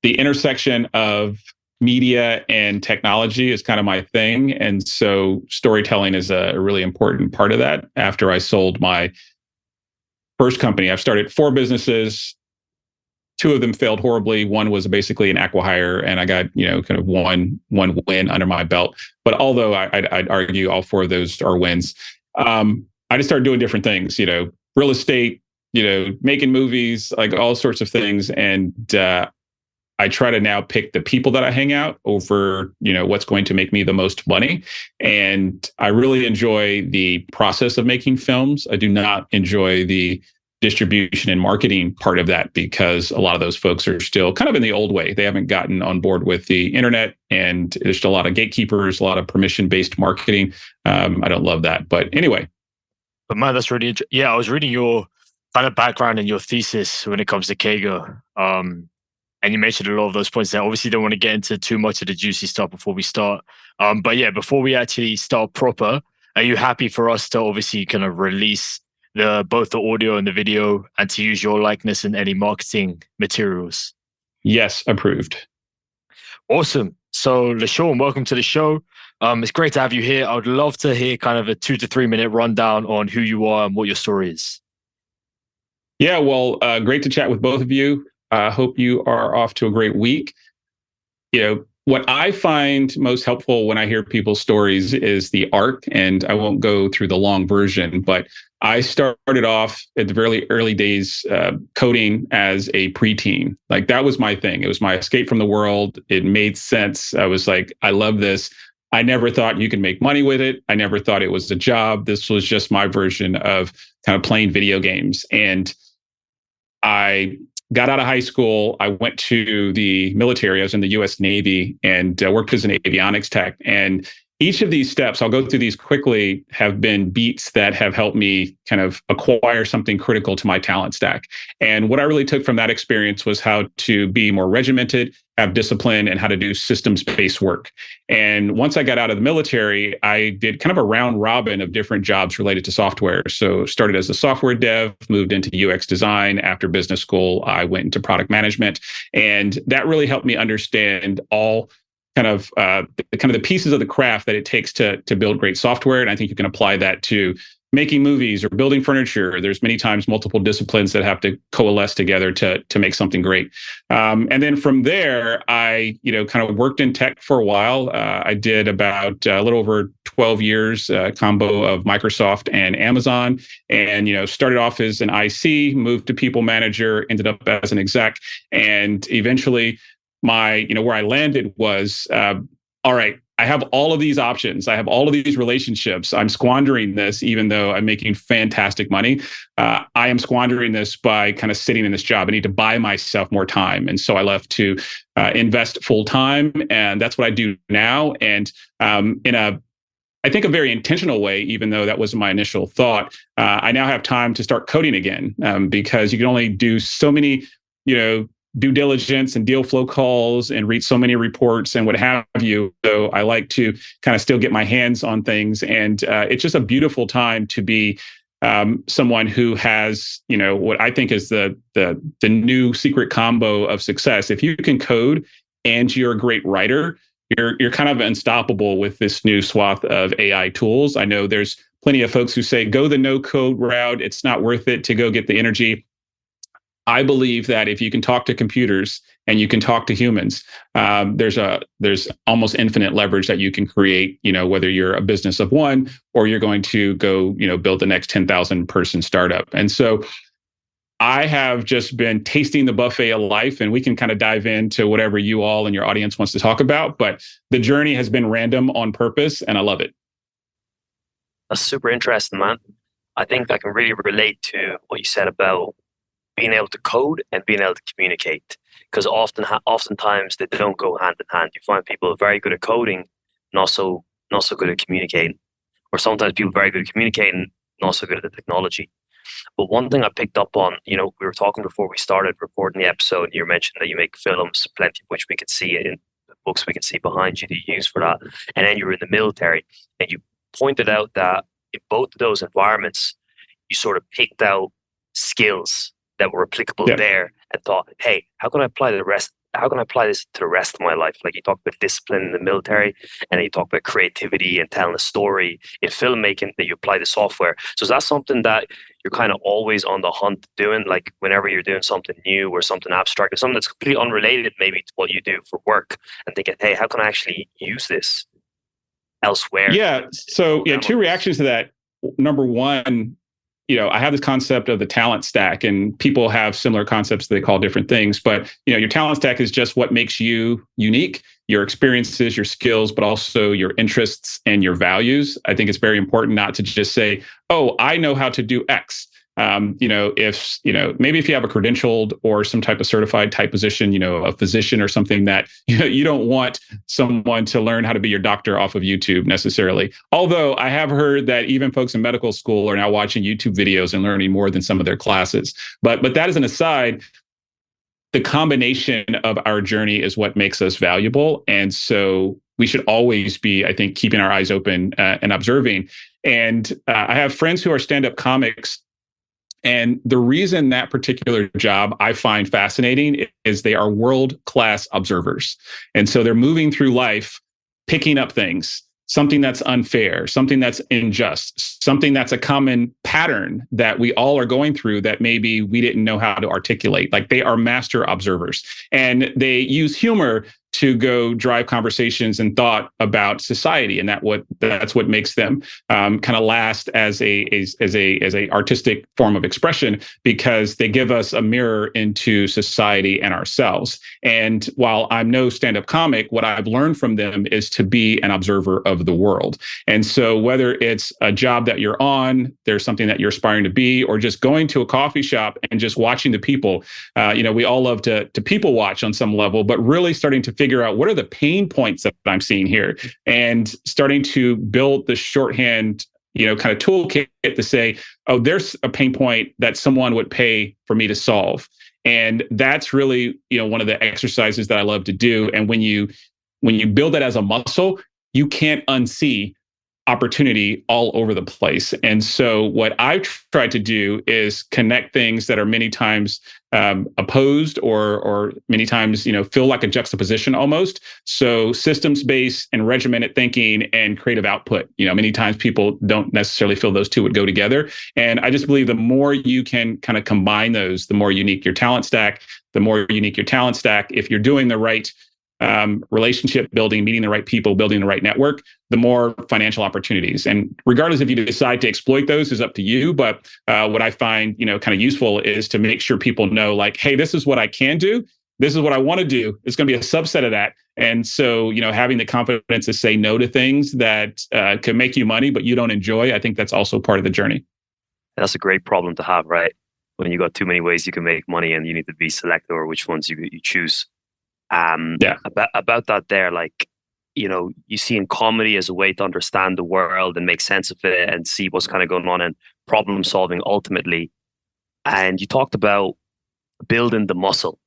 the intersection of media and technology is kind of my thing. And so storytelling is a really important part of that. After I sold my first company, I've started 4 businesses. 2 of them failed horribly. One was basically an acqui-hire, and I got kind of one win under my belt. But although I'd argue all 4 of those are wins, I just started doing different things. Real estate, making movies, like all sorts of things, and I try to now pick the people that I hang out over, what's going to make me the most money. And I really enjoy the process of making films. I do not enjoy the distribution and marketing part of that, because a lot of those folks are still kind of in the old way. They haven't gotten on board with the internet, and there's still a lot of gatekeepers, a lot of permission-based marketing. I don't love that. But anyway. But man, that's really, I was reading your kind of background and your thesis when it comes to Kager. And you mentioned a lot of those points there. Obviously, don't want to get into too much of the juicy stuff before we start. But yeah, before we actually start proper, are you happy for us to obviously kind of release both the audio and the video, and to use your likeness in any marketing materials? Yes, approved. Awesome. So LaSean, welcome to the show. It's great to have you here. I would love to hear kind of a 2 to 3 minute rundown on who you are and what your story is. Yeah, well, great to chat with both of you. Hope you are off to a great week. What I find most helpful when I hear people's stories is the arc, and I won't go through the long version, but I started off at the very early days coding as a preteen. Like, that was my thing. It was my escape from the world. It made sense. I was like, I love this. I never thought you could make money with it. I never thought it was a job. This was just my version of kind of playing video games. And I got out of high school. I went to the military. I was in the U.S. Navy and worked as an avionics tech. And each of these steps, I'll go through these quickly, have been beats that have helped me kind of acquire something critical to my talent stack. And what I really took from that experience was how to be more regimented, have discipline, and how to do systems-based work. And once I got out of the military, I did kind of a round robin of different jobs related to software. So started as a software dev, moved into UX design. After business school, I went into product management. And that really helped me understand all kind of the pieces of the craft that it takes to build great software. And I think you can apply that to making movies or building furniture. There's many times multiple disciplines that have to coalesce together to make something great. And then from there, I kind of worked in tech for a while. I did about a little over 12 years, combo of Microsoft and Amazon, and started off as an IC, moved to people manager, ended up as an exec, and eventually where I landed was, all right, I have all of these options. I have all of these relationships. I'm squandering this, even though I'm making fantastic money. I am squandering this by kind of sitting in this job. I need to buy myself more time. And so I left to invest full time. And that's what I do now. And in I think a very intentional way, even though that wasn't my initial thought, I now have time to start coding again, because you can only do so many, due diligence and deal flow calls and read so many reports and what have you. So I like to kind of still get my hands on things. And it's just a beautiful time to be someone who has, what I think is the new secret combo of success. If you can code and you're a great writer, you're kind of unstoppable with this new swath of AI tools. I know there's plenty of folks who say, go the no code route. It's not worth it to go get the energy. I believe that if you can talk to computers and you can talk to humans, there's almost infinite leverage that you can create, whether you're a business of one or you're going to go, build the next 10,000 person startup. And so I have just been tasting the buffet of life, and we can kind of dive into whatever you all and your audience wants to talk about. But the journey has been random on purpose, and I love it. That's super interesting, man. I think I can really relate to what you said about being able to code and being able to communicate, because oftentimes they don't go hand in hand. You find people very good at coding, not so good at communicating, or sometimes people very good at communicating, not so good at the technology. But one thing I picked up on, we were talking before we started recording the episode, and you mentioned that you make films, plenty of which we could see in the books we can see behind you that you use for that. And then you were in the military, and you pointed out that in both of those environments, you sort of picked out skills that were applicable there, and thought, hey, how can I apply how can I apply this to the rest of my life? Like you talk about discipline in the military, and then you talk about creativity and telling a story in filmmaking, that you apply the software. So is that something that you're kind of always on the hunt doing? Like whenever you're doing something new or something abstract or something that's completely unrelated maybe to what you do for work, and thinking, hey, how can I actually use this elsewhere? Yeah. So yeah, two reactions to that. Number one, I have this concept of the talent stack, and people have similar concepts that they call different things. But, your talent stack is just what makes you unique, your experiences, your skills, but also your interests and your values. I think it's very important not to just say, oh, I know how to do X. If, maybe if you have a credentialed or some type of certified type position, a physician or something, that, you don't want someone to learn how to be your doctor off of YouTube necessarily. Although I have heard that even folks in medical school are now watching YouTube videos and learning more than some of their classes. But that is an aside. The combination of our journey is what makes us valuable. And so we should always be, I think, keeping our eyes open and observing. And I have friends who are stand-up comics. And the reason that particular job I find fascinating is they are world-class observers. And so they're moving through life, picking up things, something that's unfair, something that's unjust, something that's a common pattern that we all are going through that maybe we didn't know how to articulate. Like, they are master observers, and they use humor to go drive conversations and thought about society, and that's what makes them kind of last as a artistic form of expression, because they give us a mirror into society and ourselves. And while I'm no stand-up comic, what I've learned from them is to be an observer of the world. And so whether it's a job that you're on, there's something that you're aspiring to be, or just going to a coffee shop and just watching the people, we all love to people watch on some level, but really starting to figure out what are the pain points that I'm seeing here, and starting to build the shorthand, kind of toolkit to say, oh, there's a pain point that someone would pay for me to solve. And that's really, one of the exercises that I love to do. And when you build that as a muscle, you can't unsee opportunity all over the place. And so what I've tried to do is connect things that are many times opposed, or many times, feel like a juxtaposition almost. So systems-based and regimented thinking and creative output. Many times people don't necessarily feel those two would go together. And I just believe the more you can kind of combine those, the more unique your talent stack, if you're doing the right relationship building, meeting the right people, building the right network, the more financial opportunities. And regardless if you decide to exploit those is up to you. But what I find, kind of useful is to make sure people know, like, hey, this is what I can do. This is what I want to do. It's going to be a subset of that. And so, having the confidence to say no to things that can make you money, but you don't enjoy, I think that's also part of the journey. That's a great problem to have, right? When you got too many ways you can make money, and you need to be selective over which ones you choose. About that there, like, you see in comedy as a way to understand the world and make sense of it and see what's kind of going on, and problem solving ultimately. And you talked about building the muscle.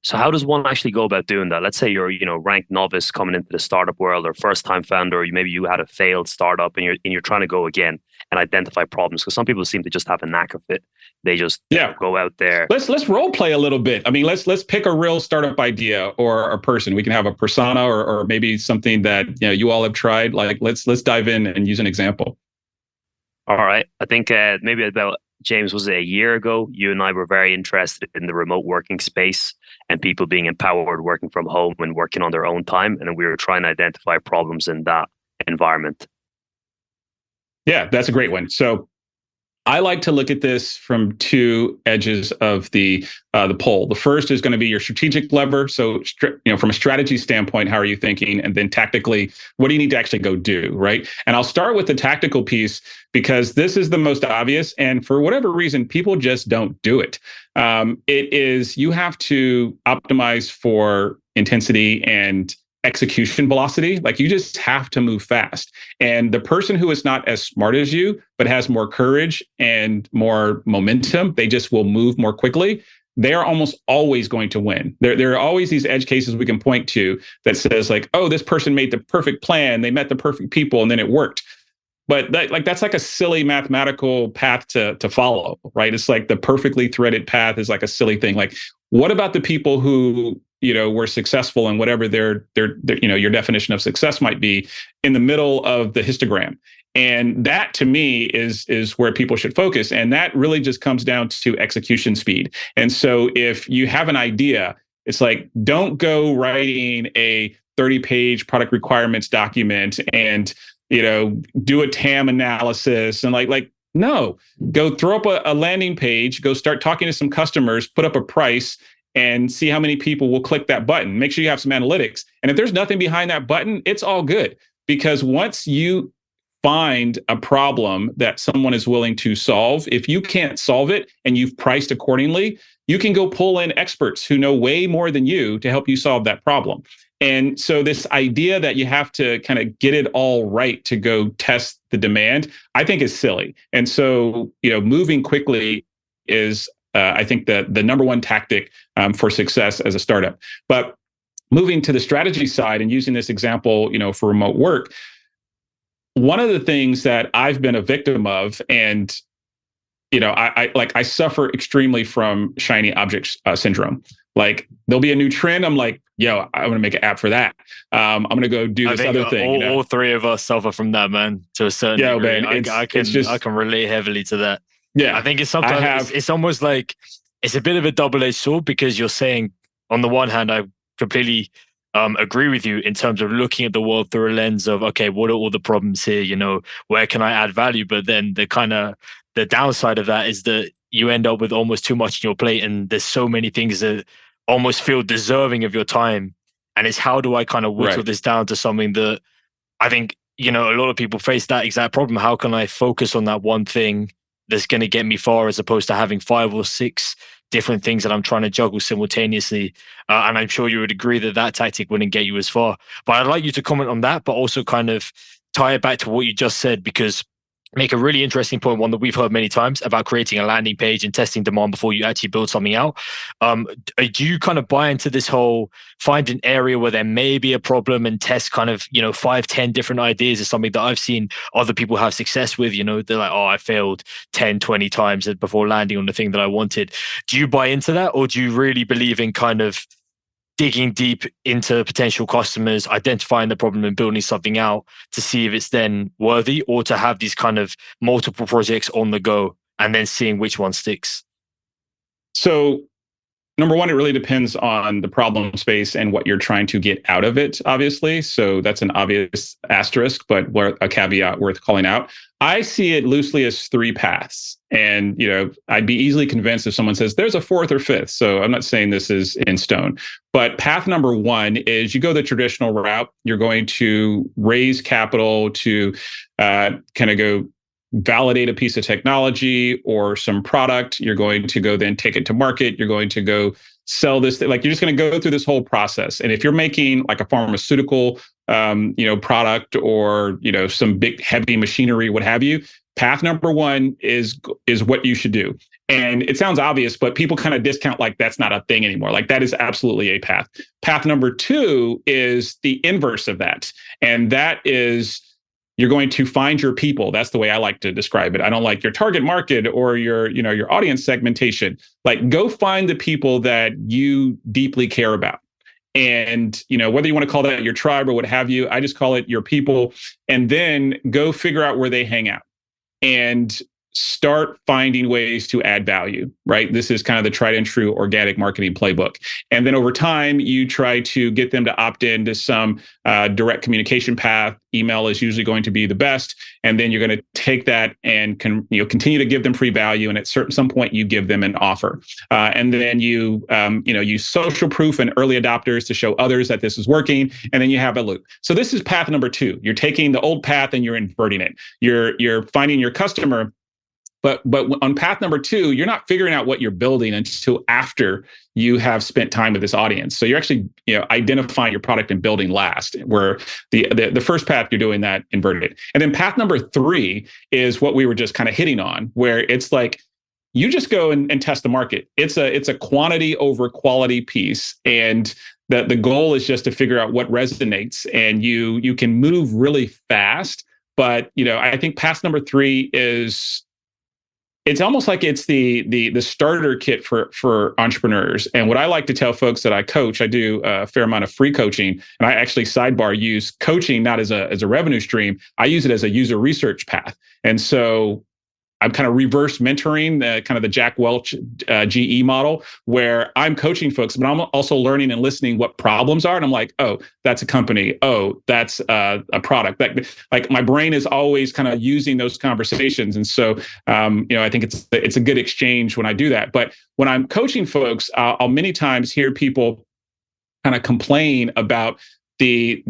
So how does one actually go about doing that? Let's say you're, ranked novice coming into the startup world, or first time founder, or maybe you had a failed startup and you're trying to go again and identify problems. Because some people seem to just have a knack of it. They just go out there. Let's role play a little bit. I mean, let's pick a real startup idea or a person. We can have a persona or maybe something that you all have tried. Like let's dive in and use an example. All right. I think maybe about, James, was it a year ago? You and I were very interested in the remote working space and people being empowered working from home and working on their own time. And we were trying to identify problems in that environment. Yeah, that's a great one. So I like to look at this from two edges of the pole. The first is going to be your strategic lever. So, from a strategy standpoint, how are you thinking? And then tactically, what do you need to actually go do, right? And I'll start with the tactical piece because this is the most obvious. And for whatever reason, people just don't do it. It is, you have to optimize for intensity and execution velocity. Like, you just have to move fast. And the person who is not as smart as you, but has more courage and more momentum, they just will move more quickly. They are almost always going to win. There are always these edge cases we can point to that says, like, oh, this person made the perfect plan. They met the perfect people and then it worked. But that's like a silly mathematical path to follow, right? It's like the perfectly threaded path is like a silly thing. Like, what about the people who were successful and whatever their your definition of success might be in the middle of the histogram. And that to me is where people should focus. And that really just comes down to execution speed. And so if you have an idea, it's like, don't go writing a 30-page product requirements document and, do a TAM analysis and no, go throw up a landing page, go start talking to some customers, put up a price and see how many people will click that button. Make sure you have some analytics. And if there's nothing behind that button, it's all good. Because once you find a problem that someone is willing to solve, if you can't solve it and you've priced accordingly, you can go pull in experts who know way more than you to help you solve that problem. And so this idea that you have to kind of get it all right to go test the demand, I think is silly. And so, moving quickly is, I think, the number one tactic for success as a startup. But moving to the strategy side and using this example, for remote work, one of the things that I've been a victim of, and I suffer extremely from shiny object syndrome. Like there'll be a new trend. I'm like, yo, I'm gonna make an app for that. I'm gonna go do this other thing. All three of us suffer from that, man. To a certain degree, man, I can relate heavily to that. Yeah, I think it's sometimes it's almost like it's a bit of a double-edged sword, because you're saying, on the one hand, I completely agree with you in terms of looking at the world through a lens of, okay, what are all the problems here? Where can I add value? But then the downside of that is that you end up with almost too much on your plate, and there's so many things that almost feel deserving of your time. And it's, how do I kind of whittle this down to something that I think, a lot of people face that exact problem. How can I focus on that one thing that's going to get me far, as opposed to having 5 or 6 different things that I'm trying to juggle simultaneously? And I'm sure you would agree that tactic wouldn't get you as far. But I'd like you to comment on that, but also kind of tie it back to what you just said, because make a really interesting point, one that we've heard many times, about creating a landing page and testing demand before you actually build something out. Do you kind of buy into this whole find an area where there may be a problem and test kind of, 5, 10 different ideas? Is something that I've seen other people have success with. They're like, oh, I failed 10, 20 times before landing on the thing that I wanted. Do you buy into that, or do you really believe in kind of digging deep into potential customers, identifying the problem and building something out to see if it's then worthy, or to have these kind of multiple projects on the go and then seeing which one sticks? So number one, it really depends on the problem space and what you're trying to get out of it, obviously. So that's an obvious asterisk, but a caveat worth calling out. I see it loosely as 3 paths. And, I'd be easily convinced if someone says there's a 4th or 5th. So I'm not saying this is in stone. But path number 1 is you go the traditional route. You're going to raise capital to kind of go validate a piece of technology or some product. You're going to go then take it to market. You're going to go sell this. Like, you're just going to go through this whole process. And if you're making like a pharmaceutical, product, or, some big heavy machinery, what have you, path number 1 is what you should do. And it sounds obvious, but people kind of discount, like, that's not a thing anymore. Like, that is absolutely a path. Path number 2 is the inverse of that. And that is, you're going to find your people. That's the way I like to describe it. I don't like your target market or your audience segmentation. Like, go find the people that you deeply care about. And, whether you want to call that your tribe or what have you, I just call it your people. And then go figure out where they hang out and start finding ways to add value, right? This is kind of the tried and true organic marketing playbook. And then over time, you try to get them to opt into some direct communication path. Email is usually going to be the best. And then you're going to take that and continue to give them free value. And at some point, you give them an offer. And then you use social proof and early adopters to show others that this is working. And then you have a loop. So this is path number 2. You're taking the old path and you're inverting it. You're finding your customer. But on path number 2, you're not figuring out what you're building until after you have spent time with this audience. So you're actually identifying your product and building last, where the first path, you're doing that inverted. And then path number 3 is what we were just kind of hitting on, where it's like, you just go and test the market. It's a quantity over quality piece. And the goal is just to figure out what resonates, and you can move really fast. But I think path number 3 is it's almost like it's the starter kit for entrepreneurs. And what I like to tell folks that I coach, I do a fair amount of free coaching, and I actually sidebar use coaching not as a revenue stream. I use it as a user research path. And so I'm kind of reverse mentoring kind of the Jack Welch GE model, where I'm coaching folks, but I'm also learning and listening what problems are. And I'm like, oh, that's a company. Oh, that's a product. That, like, my brain is always kind of using those conversations. And so, I think it's a good exchange when I do that. But when I'm coaching folks, I'll many times hear people kind of complain about the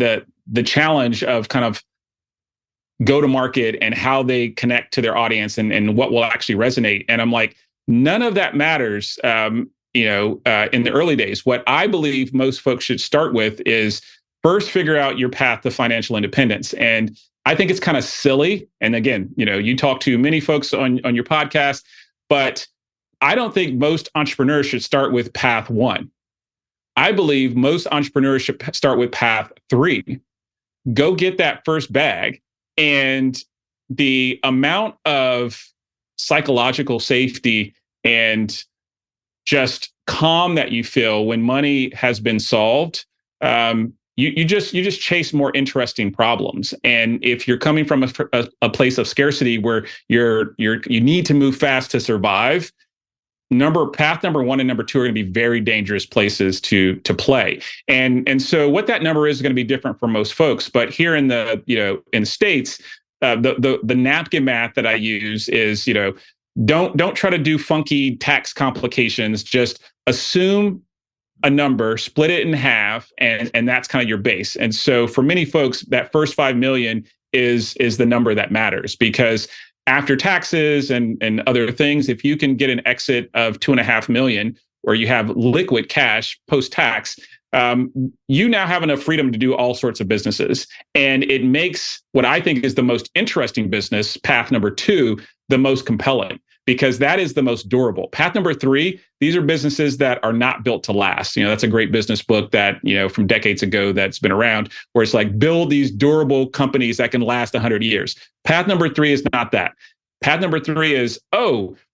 challenge of kind of go to market and how they connect to their audience and what will actually resonate. And I'm like, none of that matters. In the early days, what I believe most folks should start with is first figure out your path to financial independence. And I think it's kind of silly. And again, you talk to many folks on your podcast, but I don't think most entrepreneurs should start with path 1. I believe most entrepreneurs should start with path 3. Go get that first bag. And the amount of psychological safety and just calm that you feel when money has been solved, you just chase more interesting problems. And if you're coming from a place of scarcity where you need to move fast to survive, path number 1 and number 2 are going to be very dangerous places to play. And so what that number is going to be different for most folks. But here in the States, the napkin math that I use is, don't try to do funky tax complications. Just assume a number, split it in half, and that's kind of your base. And so for many folks, that first 5 million is the number that matters, because after taxes and other things, if you can get an exit of 2.5 million, or you have liquid cash post-tax, you now have enough freedom to do all sorts of businesses. And it makes what I think is the most interesting business, path number 2, the most compelling, because that is the most durable. Path number 3, these are businesses that are not built to last. That's a great business book that, from decades ago that's been around, where it's like, build these durable companies that can last 100 years. Path number 3 is not that. Path number 3 is,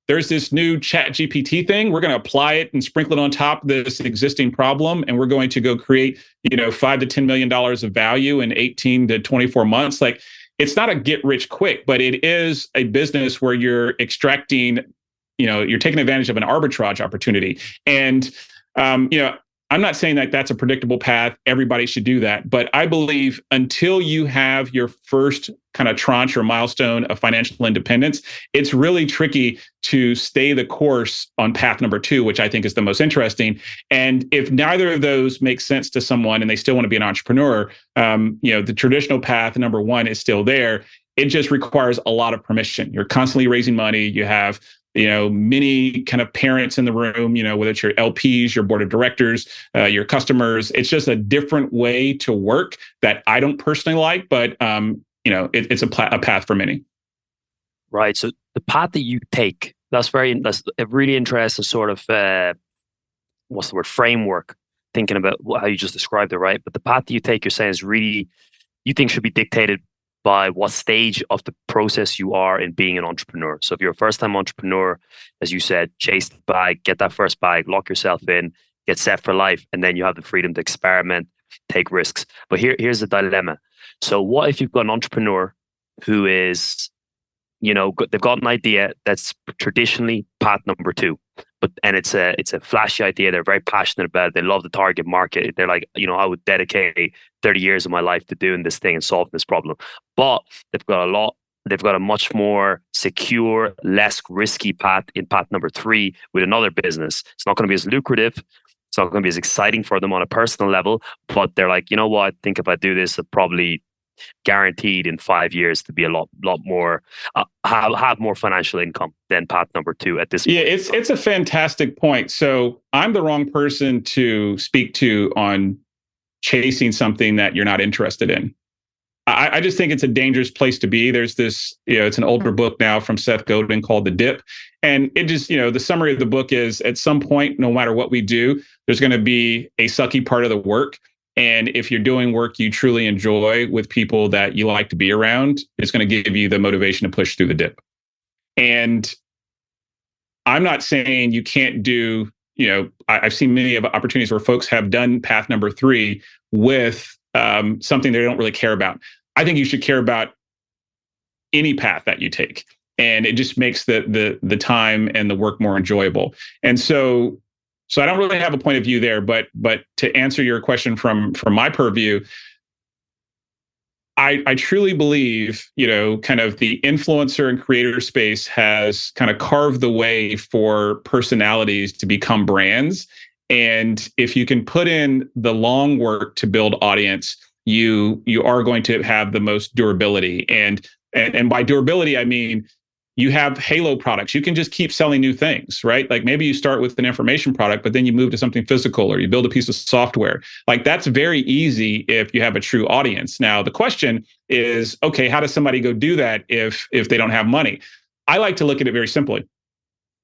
there's this new Chat GPT thing. We're going to apply it and sprinkle it on top of this existing problem. And we're going to go create, $5 to $10 million of value in 18 to 24 months. Like, it's not a get rich quick, but it is a business where you're extracting, you're taking advantage of an arbitrage opportunity. And, I'm not saying that that's a predictable path. Everybody should do that. But I believe until you have your first kind of tranche or milestone of financial independence, it's really tricky to stay the course on path number 2, which I think is the most interesting. And if neither of those makes sense to someone and they still want to be an entrepreneur, the traditional path number 1 is still there. It just requires a lot of permission. You're constantly raising money. You have many kind of parents in the room, whether it's your LPs, your board of directors, your customers. It's just a different way to work that I don't personally like, but it's a path for many. Right. So the path that you take, that's a really interesting sort of framework, thinking about how you just described it, right? But the path that you take, you're saying, is really, you think, should be dictated by what stage of the process you are in being an entrepreneur. So if you're a first-time entrepreneur, as you said, chase the bag, get that first bag, lock yourself in, get set for life, and then you have the freedom to experiment, take risks. But here's the dilemma. So what if you've got an entrepreneur who is, they've got an idea that's traditionally path number 2, and it's a flashy idea. They're very passionate about it. They love the target market. They're like, I would dedicate 30 years of my life to doing this thing and solving this problem. But they've got a much more secure, less risky path in path number 3 with another business. It's not going to be as lucrative. It's not going to be as exciting for them on a personal level. But they're like, I think if I do this, I'll probably guaranteed in 5 years to be a lot more have more financial income than path number 2 at this point. Yeah, it's a fantastic point. So I'm the wrong person to speak to on chasing something that you're not interested in. I just think it's a dangerous place to be. There's this, it's an older book now from Seth Godin called The Dip. And it just, the summary of the book is, at some point, no matter what we do, there's going to be a sucky part of the work. And if you're doing work you truly enjoy with people that you like to be around, it's going to give you the motivation to push through the dip. And I'm not saying you can't do, I've seen many of opportunities where folks have done path number 3 with something they don't really care about. I think you should care about any path that you take, and it just makes the time and the work more enjoyable. And so I don't really have a point of view there, but to answer your question from my purview, I truly believe, kind of the influencer and creator space has kind of carved the way for personalities to become brands. And if you can put in the long work to build audience, you are going to have the most durability. And by durability, I mean, you have halo products. You can just keep selling new things, right? Like maybe you start with an information product, but then you move to something physical, or you build a piece of software. Like that's very easy if you have a true audience. Now, the question is, okay, how does somebody go do that if they don't have money? I like to look at it very simply.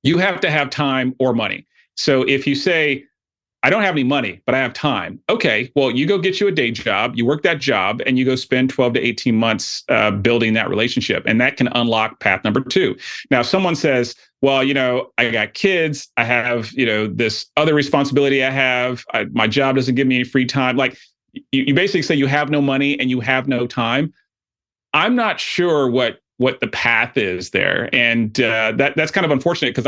You have to have time or money. So if you say, I don't have any money, but I have time. Okay, well, you go get you a day job, you work that job, and you go spend 12 to 18 months building that relationship. And that can unlock path number 2. Now, someone says, well, I got kids, I have, this other responsibility I have, my job doesn't give me any free time. Like you basically say you have no money and you have no time. I'm not sure what the path is there. And that's kind of unfortunate, because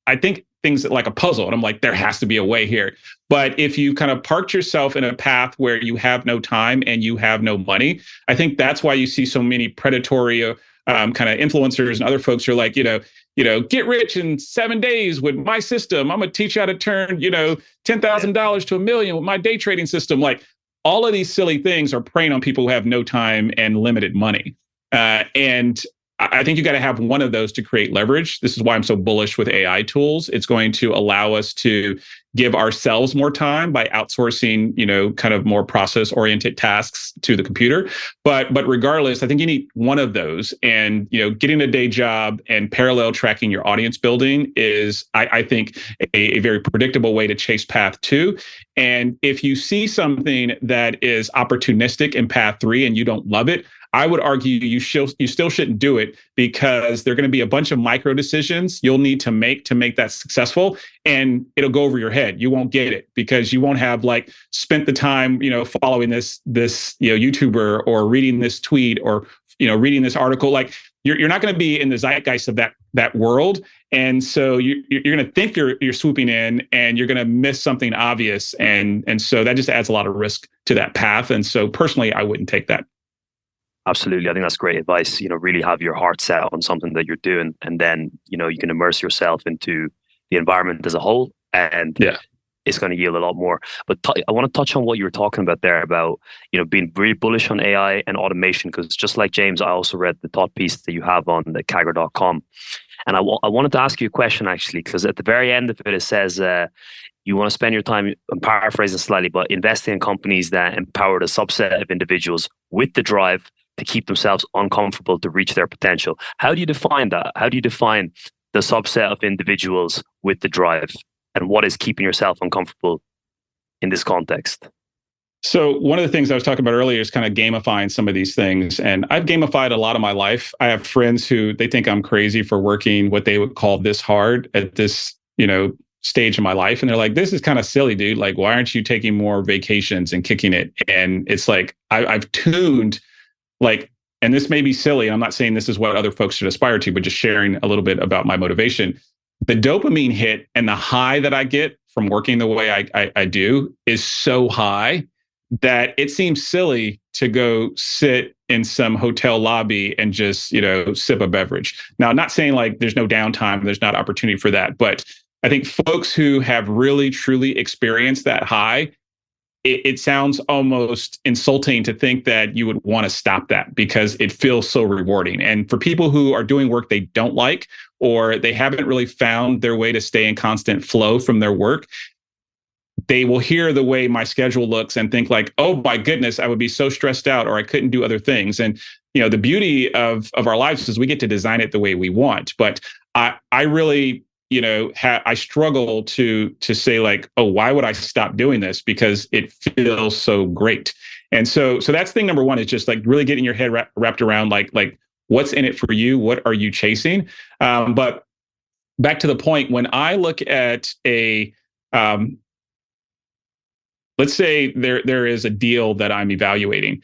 I think things like a puzzle, and I'm like, there has to be a way here. But if you kind of parked yourself in a path where you have no time and you have no money, I think that's why you see so many predatory kind of influencers and other folks who are like, get rich in 7 days with my system. I'm gonna teach you how to turn, $10,000 to $1 million with my day trading system. Like all of these silly things are preying on people who have no time and limited money. And I think you got to have one of those to create leverage. This is why I'm so bullish with AI tools. It's going to allow us to give ourselves more time by outsourcing, kind of more process-oriented tasks to the computer. But regardless, I think you need one of those. And, getting a day job and parallel tracking your audience building is, I think, a very predictable way to chase path 2. And if you see something that is opportunistic in path 3 and you don't love it, I would argue you still shouldn't do it, because there are going to be a bunch of micro decisions you'll need to make that successful, and it'll go over your head. You won't get it because you won't have spent the time, following this YouTuber, or reading this tweet, or reading this article. Like you're not going to be in the zeitgeist of that world, and so you're going to think you're swooping in, and you're going to miss something obvious, and so that just adds a lot of risk to that path. And so personally, I wouldn't take that. Absolutely. I think that's great advice. Really have your heart set on something that you're doing, and then, you can immerse yourself into the environment as a whole, and it's going to yield a lot more. But I want to touch on what you were talking about there about, being very bullish on AI and automation, because just like James, I also read the thought piece that you have on the Kaggle.com. And I wanted to ask you a question, actually, because at the very end of it says, you want to spend your time, I'm paraphrasing slightly, but investing in companies that empower the subset of individuals with the drive to keep themselves uncomfortable to reach their potential. How do you define that? How do you define the subset of individuals with the drive? And what is keeping yourself uncomfortable in this context? So one of the things I was talking about earlier is kind of gamifying some of these things. And I've gamified a lot of my life. I have friends who they think I'm crazy for working what they would call this hard at this, stage in my life. And they're like, this is kind of silly, dude. Like, why aren't you taking more vacations and kicking it? And it's like, I've tuned and this may be silly, I'm not saying this is what other folks should aspire to, but just sharing a little bit about my motivation. The dopamine hit and the high that I get from working the way I do is so high that it seems silly to go sit in some hotel lobby and just, sip a beverage. Now, I'm not saying there's no downtime, there's not opportunity for that, but I think folks who have really, truly experienced that high, it sounds almost insulting to think that you would want to stop that, because it feels so rewarding. And for people who are doing work they don't like, or they haven't really found their way to stay in constant flow from their work, they will hear the way my schedule looks and think oh my goodness, I would be so stressed out, or I couldn't do other things. And the beauty of our lives is we get to design it the way we want. But I really I struggle to say oh, why would I stop doing this? Because it feels so great. And so that's thing number one, is just really getting your head wrapped around what's in it for you? What are you chasing? But back to the point, when I look at let's say there is a deal that I'm evaluating.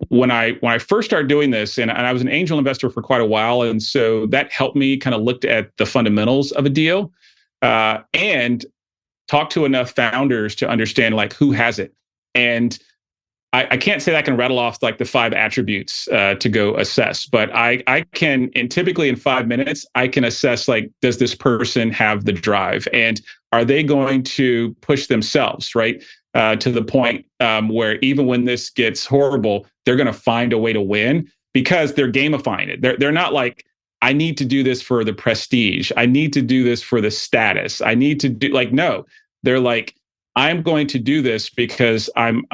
When I first started doing this, and I was an angel investor for quite a while, and so that helped me kind of looked at the fundamentals of a deal, and talk to enough founders to understand like who has it. And I can't say that I can rattle off like the 5 attributes to go assess, but I can, and typically in 5 minutes, I can assess like, does this person have the drive, and are they going to push themselves, right? To the point where even when this gets horrible, they're going to find a way to win because they're gamifying it. They're not like, I need to do this for the prestige. I need to do this for the status. I need to do like, no, they're like, I'm going to do this because I'm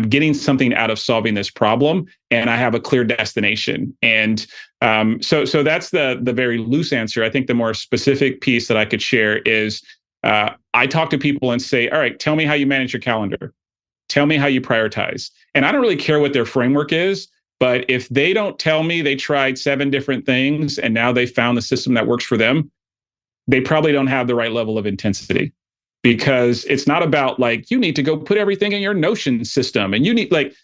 getting something out of solving this problem, and I have a clear destination. And so that's the very loose answer. I think the more specific piece that I could share is I talk to people and say, all right, tell me how you manage your calendar. Tell me how you prioritize. And I don't really care what their framework is, but if they don't tell me they tried 7 different things and now they found the system that works for them, they probably don't have the right level of intensity. Because it's not about like, you need to go put everything in your Notion system, and you need like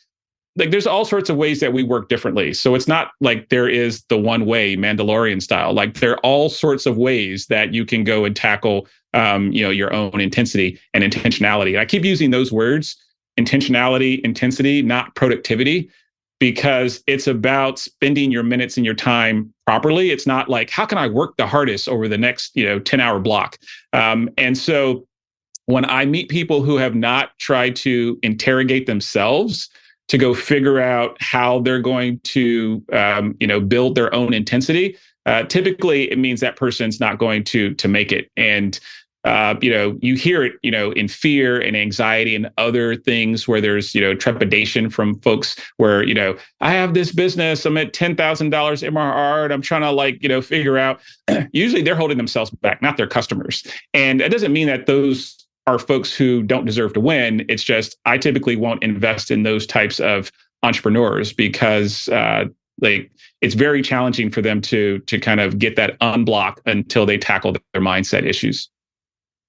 there's all sorts of ways that we work differently. So it's not like there is the one way, Mandalorian style. Like there are all sorts of ways that you can go and tackle your own intensity and intentionality. And I keep using those words, intentionality, intensity, not productivity, because it's about spending your minutes and your time properly. It's not like, how can I work the hardest over the next 10-hour block? And so when I meet people who have not tried to interrogate themselves to go figure out how they're going to, build their own intensity, typically it means that person's not going to make it. And you hear it, in fear and anxiety and other things where there's, trepidation from folks where, I have this business, I'm at $10,000 MRR, and I'm trying to figure out. Usually they're holding themselves back, not their customers. And it doesn't mean that those are folks who don't deserve to win. It's just, I typically won't invest in those types of entrepreneurs because it's very challenging for them to kind of get that unblock until they tackle their mindset issues.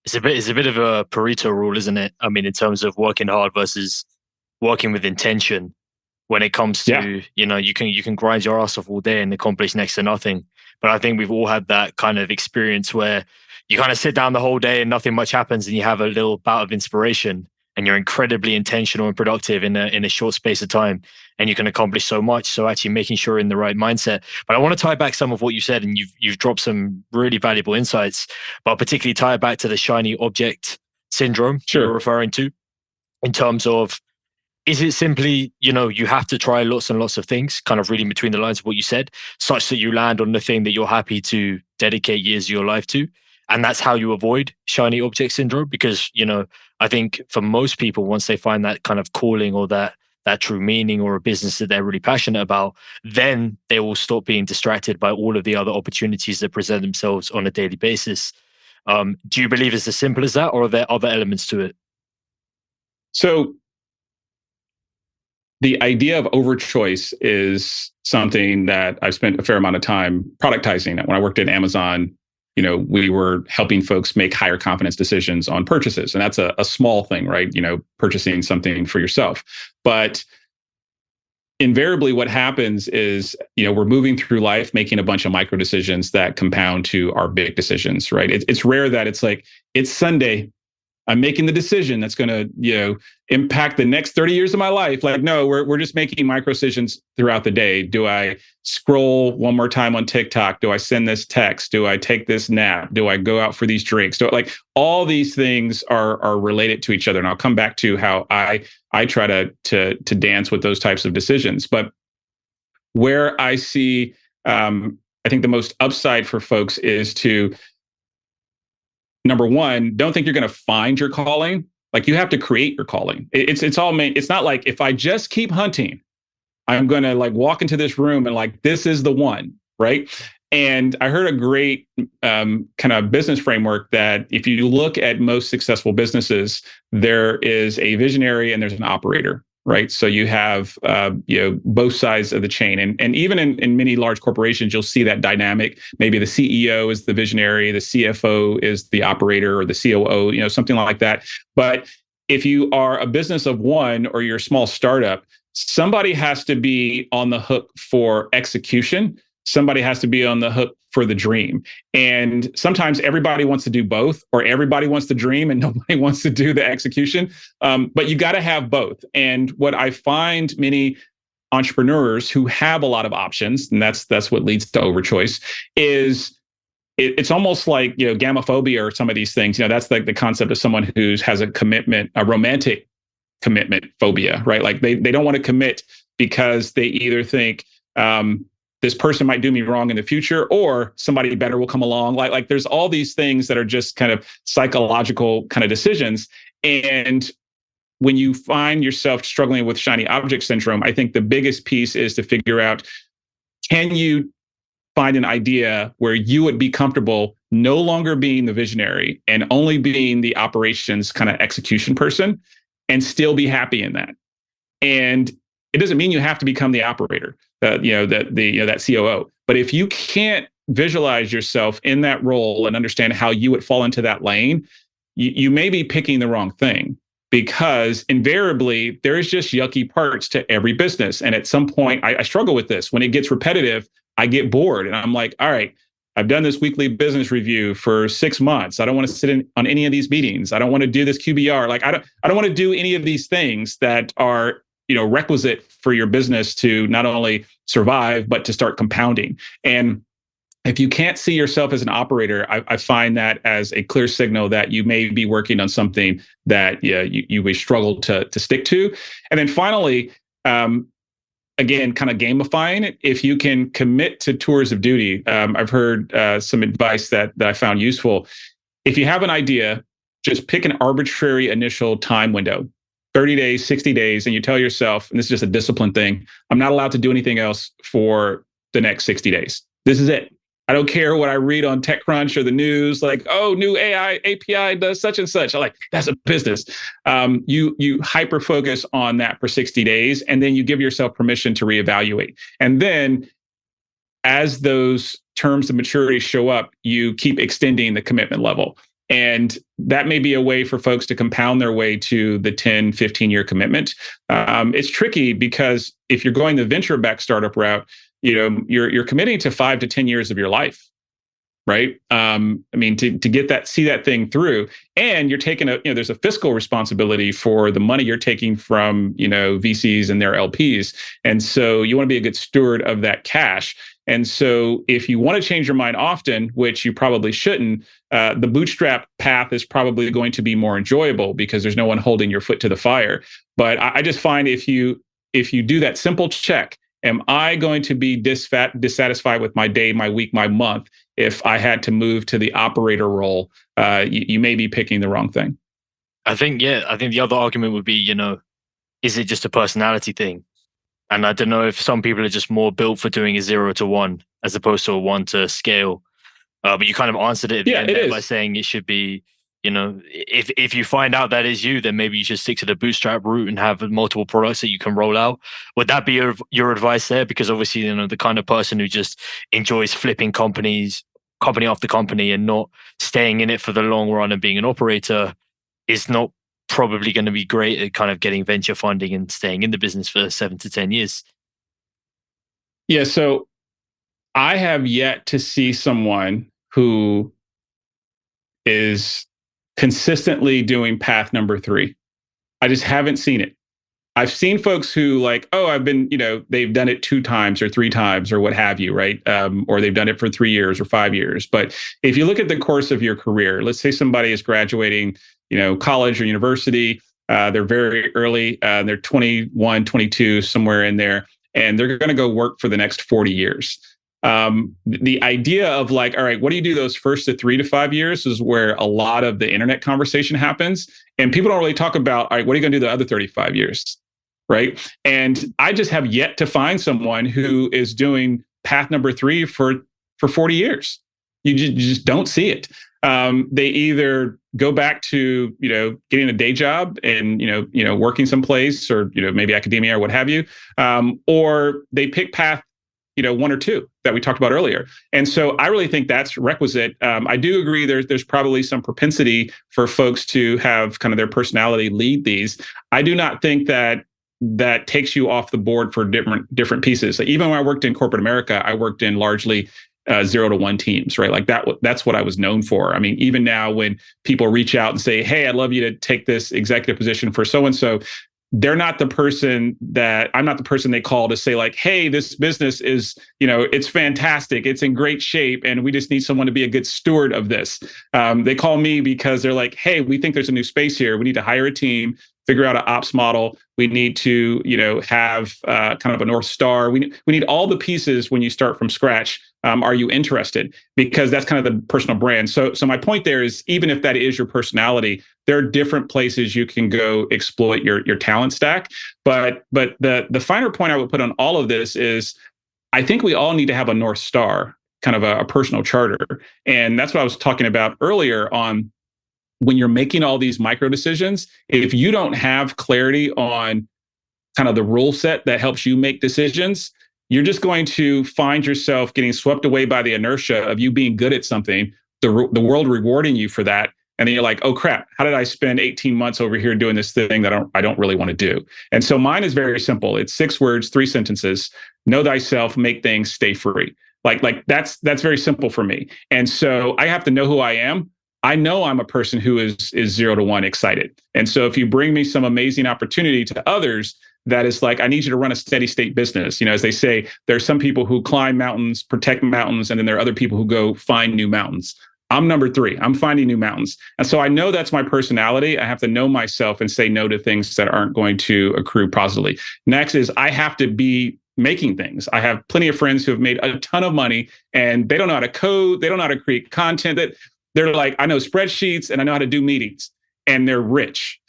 It's a bit of a Pareto rule, isn't it? I mean, in terms of working hard versus working with intention. When it comes to, you can grind your ass off all day and accomplish next to nothing. But I think we've all had that kind of experience where you kind of sit down the whole day and nothing much happens, and you have a little bout of inspiration, and you're incredibly intentional and productive in a short space of time, and you can accomplish so much. So actually making sure you're in the right mindset. But I want to tie back some of what you said, and you've dropped some really valuable insights, but particularly tie it back to the shiny object syndrome you're referring to, in terms of, is it simply, you have to try lots and lots of things, kind of reading between the lines of what you said, such that you land on the thing that you're happy to dedicate years of your life to? And that's how you avoid shiny object syndrome. Because, I think for most people, once they find that kind of calling or that true meaning or a business that they're really passionate about, then they will stop being distracted by all of the other opportunities that present themselves on a daily basis. Do you believe it's as simple as that, or are there other elements to it? So the idea of overchoice is something that I've spent a fair amount of time productizing. When I worked at Amazon, we were helping folks make higher confidence decisions on purchases. And that's a small thing, right? Purchasing something for yourself. But invariably what happens is, we're moving through life, making a bunch of micro decisions that compound to our big decisions, right? It's rare that it's like, it's Sunday, I'm making the decision that's going to, impact the next 30 years of my life. Like, no, we're just making micro decisions throughout the day. Do I scroll one more time on TikTok? Do I send this text? Do I take this nap? Do I go out for these drinks? All these things are related to each other. And I'll come back to how I try to dance with those types of decisions. But where I see, I think the most upside for folks is to, number one, don't think you're going to find your calling. Like, you have to create your calling. It's all made. It's not like, if I just keep hunting, I'm going to walk into this room and this is the one, right? And I heard a great kind of business framework that if you look at most successful businesses, there is a visionary and there's an operator, right? So you have both sides of the chain, and even in many large corporations, you'll see that dynamic. Maybe the CEO is the visionary, the CFO is the operator, or the COO, something like that. But if you are a business of one, or you're a small startup, somebody has to be on the hook for execution. Somebody has to be on the hook for the dream. And sometimes everybody wants to do both, or everybody wants to dream and nobody wants to do the execution. But you got to have both. And what I find many entrepreneurs who have a lot of options, and that's what leads to overchoice, is it's almost like gamophobia or some of these things. That's like the concept of someone who has a romantic commitment phobia, right? Like they don't want to commit because they either think this person might do me wrong in the future, or somebody better will come along. Like there's all these things that are just kind of psychological kind of decisions. And when you find yourself struggling with shiny object syndrome, I think the biggest piece is to figure out, can you find an idea where you would be comfortable no longer being the visionary and only being the operations kind of execution person, and still be happy in that? And it doesn't mean you have to become the operator, that COO. But if you can't visualize yourself in that role and understand how you would fall into that lane, you may be picking the wrong thing, because invariably there's just yucky parts to every business. And at some point, I struggle with this. When it gets repetitive, I get bored, and I'm like, all right, I've done this weekly business review for 6 months. I don't want to sit in on any of these meetings. I don't want to do this QBR. Like I don't want to do any of these things that are requisite for your business to not only survive, but to start compounding. And if you can't see yourself as an operator, I find that as a clear signal that you may be working on something that you may struggle to stick to. And then finally, again, kind of gamifying it. If you can commit to tours of duty, I've heard some advice that I found useful. If you have an idea, just pick an arbitrary initial time window, 30 days, 60 days, and you tell yourself, and this is just a discipline thing, I'm not allowed to do anything else for the next 60 days. This is it. I don't care what I read on TechCrunch or the news, like, oh, new AI API does such and such. I'm like, that's a business. You hyper focus on that for 60 days, and then you give yourself permission to reevaluate. And then as those terms of maturity show up, you keep extending the commitment level. And that may be a way for folks to compound their way to the 10, 15-year commitment. It's tricky because if you're going the venture-backed startup route, you're committing to 5 to 10 years of your life, right? To see that thing through, and you're taking there's a fiscal responsibility for the money you're taking from, VCs and their LPs. And so you want to be a good steward of that cash. And so if you want to change your mind often, which you probably shouldn't, the bootstrap path is probably going to be more enjoyable because there's no one holding your foot to the fire. But I just find if you do that simple check, am I going to be dissatisfied with my day, my week, my month if I had to move to the operator role? You may be picking the wrong thing. I think the other argument would be, is it just a personality thing? And I don't know if some people are just more built for doing a 0 to 1 as opposed to a 1 to scale. But you kind of answered it at the end there by saying it should be, if you find out that is you, then maybe you should stick to the bootstrap route and have multiple products that you can roll out. Would that be your advice there? Because obviously, the kind of person who just enjoys flipping company after company and not staying in it for the long run and being an operator is not probably going to be great at kind of getting venture funding and staying in the business for 7 to 10 years. Yeah. So I have yet to see someone who is consistently doing path number 3. I just haven't seen it. I've seen folks who they've done it 2 times or 3 times or what have you, right? Or they've done it for 3 years or 5 years. But if you look at the course of your career, let's say somebody is graduating, college or university, they're very early, they're 21, 22, somewhere in there, and they're going to go work for the next 40 years. The idea of all right, what do you do those first 3 to 5 years is where a lot of the internet conversation happens. And people don't really talk about, all right, what are you going to do the other 35 years? Right. And I just have yet to find someone who is doing path number 3 for 40 years. You just don't see it. They either go back to, getting a day job and, working someplace, or, maybe academia or what have you, or they pick path, one or two that we talked about earlier. And so I really think that's requisite. I do agree there's probably some propensity for folks to have kind of their personality lead these. I do not think that takes you off the board for different pieces. Like, even when I worked in corporate America, I worked in largely 0 to 1 teams, right? Like that's what I was known for. I mean, even now when people reach out and say, "Hey, I'd love you to take this executive position for so and so," I'm not the person they call to say, like, "Hey, this business is, it's fantastic, it's in great shape, and we just need someone to be a good steward of this." They call me because they're like, "Hey, we think there's a new space here. We need to hire a team, figure out an ops model. We need to, have kind of a North Star. We need all the pieces when you start from scratch. Are you interested?" Because that's kind of the personal brand. So my point there is, even if that is your personality, there are different places you can go exploit your talent stack. But the finer point I would put on all of this is, I think we all need to have a North Star, kind of a personal charter. And that's what I was talking about earlier on. When you're making all these micro decisions, if you don't have clarity on kind of the rule set that helps you make decisions, you're just going to find yourself getting swept away by the inertia of you being good at something, the world rewarding you for that. And then you're like, "Oh crap, how did I spend 18 months over here doing this thing that I don't really want to do?" And so mine is very simple. It's 6 words, 3 sentences. Know thyself, make things, stay free. Like that's very simple for me. And so I have to know who I am. I know I'm a person who is 0 to 1 excited. And so if you bring me some amazing opportunity to others, that is like, "I need you to run a steady state business." As they say, there are some people who climb mountains, protect mountains, and then there are other people who go find new mountains. I'm number 3. I'm finding new mountains. And so I know that's my personality. I have to know myself and say no to things that aren't going to accrue positively. Next is, I have to be making things. I have plenty of friends who have made a ton of money, and they don't know how to code. They don't know how to create content. They're like, "I know spreadsheets and I know how to do meetings," and they're rich.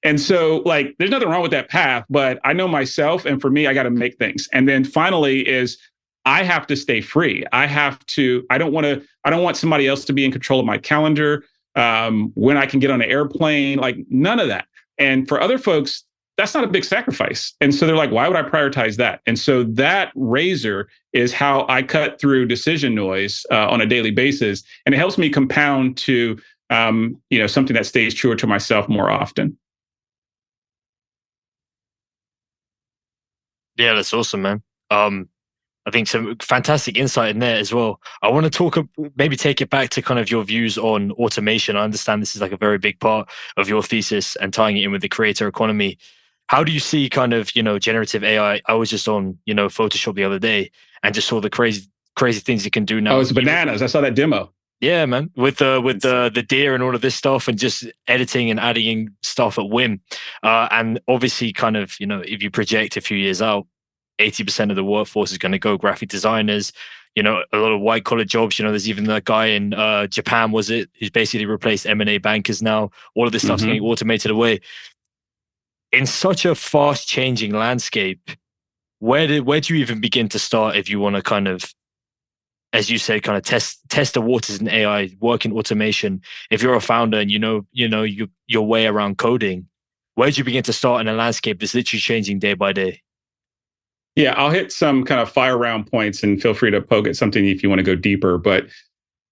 And so, like, there's nothing wrong with that path, but I know myself. And for me, I got to make things. And then finally is, I have to stay free. I don't want somebody else to be in control of my calendar, when I can get on an airplane, like none of that. And for other folks, that's not a big sacrifice. And so they're like, "Why would I prioritize that?" And so that razor is how I cut through decision noise on a daily basis. And it helps me compound to, something that stays truer to myself more often. Yeah, that's awesome, man. I think some fantastic insight in there as well. I want to talk, maybe take it back to kind of your views on automation. I understand this is like a very big part of your thesis and tying it in with the creator economy. How do you see kind of, generative AI? I was just on, Photoshop the other day and just saw the crazy things you can do now. Oh, it's bananas. I saw that demo. Yeah, man. With the deer and all of this stuff, and just editing and adding in stuff at whim. And obviously kind of, if you project a few years out, 80% of the workforce is going to go graphic designers, a lot of white collar jobs. There's even that guy in Japan, who's basically replaced M&A bankers now. All of this stuff's getting automated away. In such a fast changing landscape, where do you even begin to start if you want to kind of, as you said, kind of test the waters in AI, work in automation? If you're a founder and your way around coding, where do you begin to start in a landscape that's literally changing day by day? Yeah, I'll hit some kind of fire round points, and feel free to poke at something if you want to go deeper. But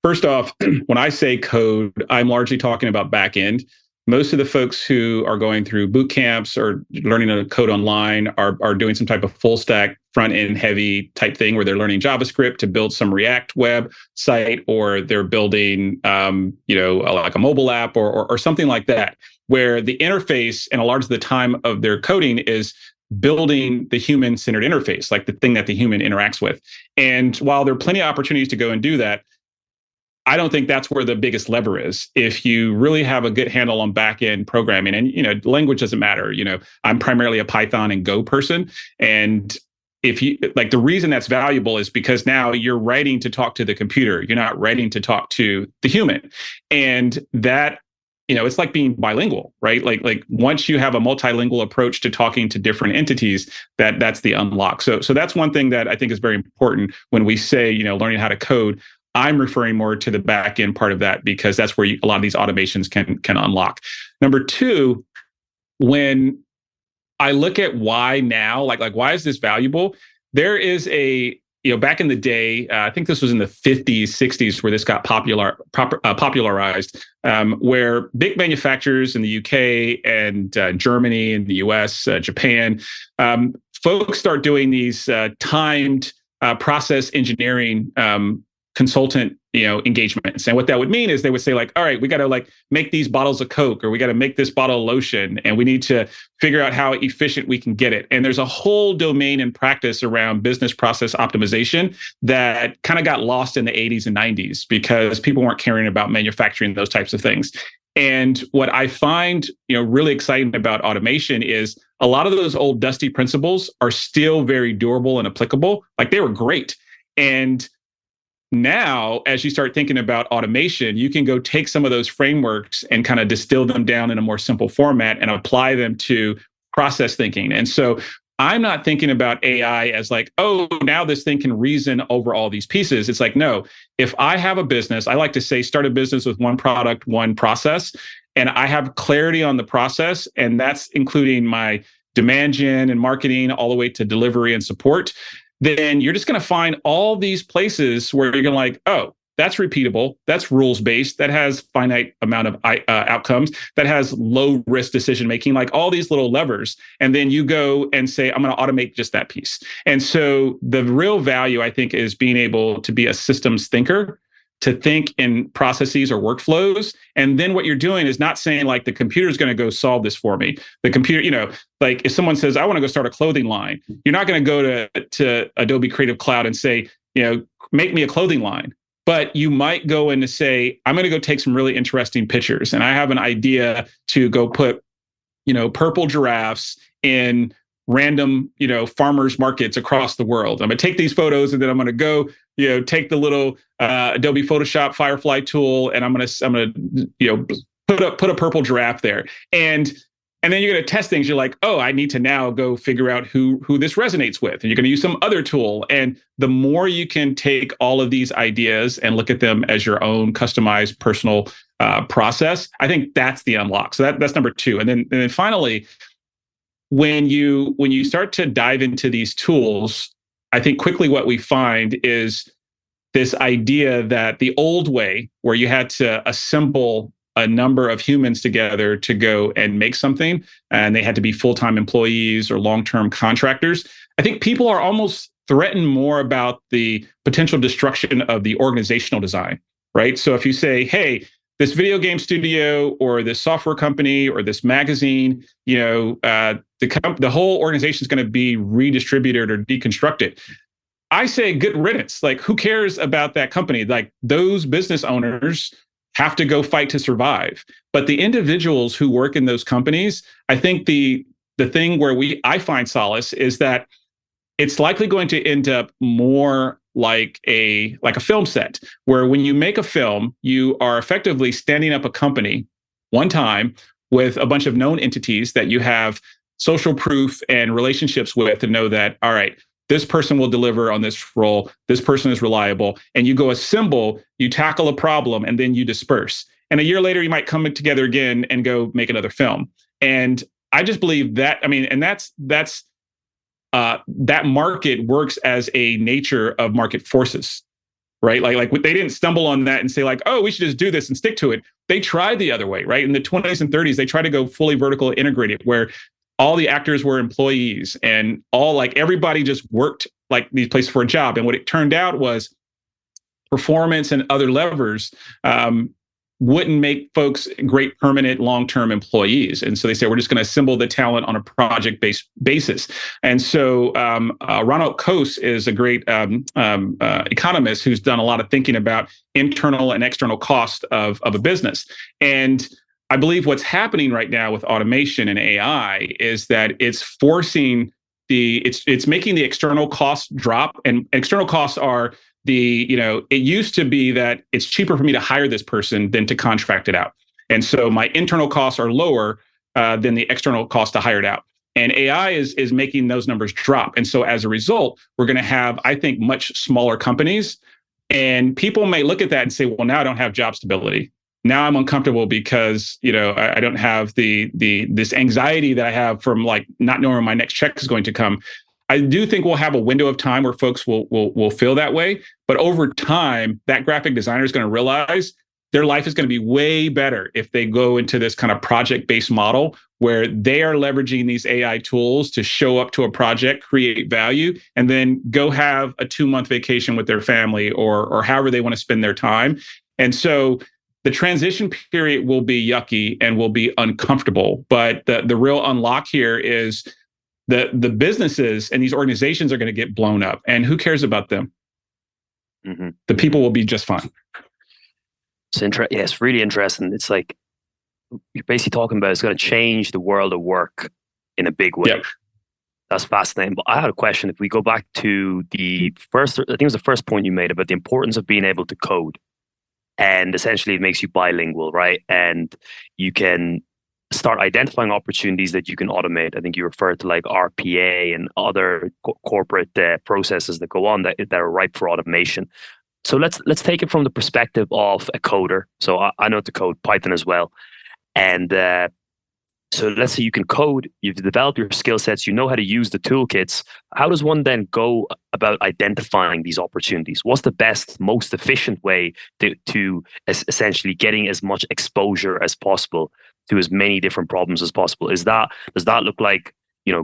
first off, when I say code, I'm largely talking about back end. Most of the folks who are going through boot camps or learning to code online are doing some type of full stack, front end heavy type thing, where they're learning JavaScript to build some React web site, or they're building, like a mobile app or something like that, where the interface and a large of the time of their coding is building the human-centered interface, like the thing that the human interacts with. And while there are plenty of opportunities to go and do that, I don't think that's where the biggest lever is. If you really have a good handle on back-end programming, and language doesn't matter. I'm primarily a Python and Go person, and if you like, the reason that's valuable is because now you're writing to talk to the computer. You're not writing to talk to the human, and that, it's like being bilingual, right? Like once you have a multilingual approach to talking to different entities, that's the unlock. So that's one thing that I think is very important when we say, learning how to code. I'm referring more to the back end part of that because that's where a lot of these automations can unlock. Number two, when I look at why now, like why is this valuable? There is back in the day, I think this was in the 50s, 60s, where this got popularized, where big manufacturers in the UK and Germany and the US, Japan, folks start doing these timed process engineering consultant engagements. And what that would mean is they would say, like, all right, we got to like make these bottles of Coke, or we got to make this bottle of lotion, and we need to figure out how efficient we can get it. And there's a whole domain and practice around business process optimization that kind of got lost in the 80s and 90s because people weren't caring about manufacturing those types of things. And what I find, really exciting about automation is a lot of those old dusty principles are still very durable and applicable. Like, they were great. And now, as you start thinking about automation, you can go take some of those frameworks and kind of distill them down in a more simple format and apply them to process thinking. And so I'm not thinking about AI as like, oh, now this thing can reason over all these pieces. It's like, no, if I have a business, I like to say start a business with one product, one process, and I have clarity on the process, and that's including my demand gen and marketing all the way to delivery and support. Then you're just going to find all these places where you're going to like, oh, that's repeatable, that's rules-based, that has finite amount of outcomes, that has low-risk decision-making, like all these little levers. And then you go and say, I'm going to automate just that piece. And so the real value, I think, is being able to be a systems thinker, to think in processes or workflows. And then what you're doing is not saying like the computer's going to go solve this for me. The computer, like if someone says, I want to go start a clothing line, you're not going to go to Adobe Creative Cloud and say, make me a clothing line. But you might go in to say, I'm going to go take some really interesting pictures. And I have an idea to go put, purple giraffes in random, farmers markets across the world. I'm going to take these photos, and then I'm going to go, take the little Adobe Photoshop Firefly tool, and I'm going to put a purple giraffe there. And then you're going to test things. You're like, oh, I need to now go figure out who this resonates with. And you're going to use some other tool. And the more you can take all of these ideas and look at them as your own customized personal process, I think that's the unlock. So that's number two. And then finally, when you start to dive into these tools, I think quickly what we find is this idea that the old way, where you had to assemble a number of humans together to go and make something, and they had to be full-time employees or long-term contractors, I think people are almost threatened more about the potential destruction of the organizational design, right? So if you say, hey, this video game studio or this software company or this magazine, the whole organization is going to be redistributed or deconstructed. I say good riddance. Like, who cares about that company? Like, those business owners have to go fight to survive. But the individuals who work in those companies, I think the thing where I find solace is that it's likely going to end up more like a film set, where when you make a film, you are effectively standing up a company one time with a bunch of known entities that you have social proof and relationships with to know that, all right, this person will deliver on this role, this person is reliable, and you go assemble, you tackle a problem, and then you disperse. And a year later, you might come together again and go make another film. And I just believe that, that market works as a nature of market forces, right? Like they didn't stumble on that and say like, oh, we should just do this and stick to it. They tried the other way, right? In the 20s and 30s, they tried to go fully vertical integrated, where all the actors were employees and everybody just worked like these places for a job. And what it turned out was performance and other levers wouldn't make folks great permanent long-term employees. And so they say, we're just going to assemble the talent on a project-based basis. And so Ronald Coase is a great economist who's done a lot of thinking about internal and external cost of a business. And I believe what's happening right now with automation and AI is that it's forcing it's making the external costs drop. And external costs are it used to be that it's cheaper for me to hire this person than to contract it out. And so my internal costs are lower than the external cost to hire it out. And AI is making those numbers drop. And so as a result, we're going to have, I think, much smaller companies And people may look at that and say, well, now I don't have job stability. Now I'm uncomfortable because, I don't have this anxiety that I have from like not knowing when my next check is going to come. I do think we'll have a window of time where folks will feel that way. But over time, that graphic designer is going to realize their life is going to be way better if they go into this kind of project-based model where they are leveraging these AI tools to show up to a project, create value, and then go have a 2-month vacation with their family or however they want to spend their time. And so the transition period will be yucky and will be uncomfortable. But the real unlock here is the businesses and these organizations are going to get blown up. And who cares about them? Mm-hmm. The people will be just fine. It's really interesting. It's like you're basically talking about it's going to change the world of work in a big way. Yep. That's fascinating. But I had a question. If we go back to the first, I think it was the first point you made about the importance of being able to code. And essentially it makes you bilingual, right? And you can start identifying opportunities that you can automate. I think you referred to like RPA and other corporate processes that go on that are ripe for automation. So let's take it from the perspective of a coder. So I know to code Python as well. And so let's say you can code, you've developed your skill sets, you know how to use the toolkits. How does one then go about identifying these opportunities? What's the best, most efficient way to essentially getting as much exposure as possible to as many different problems as possible? Does that look like,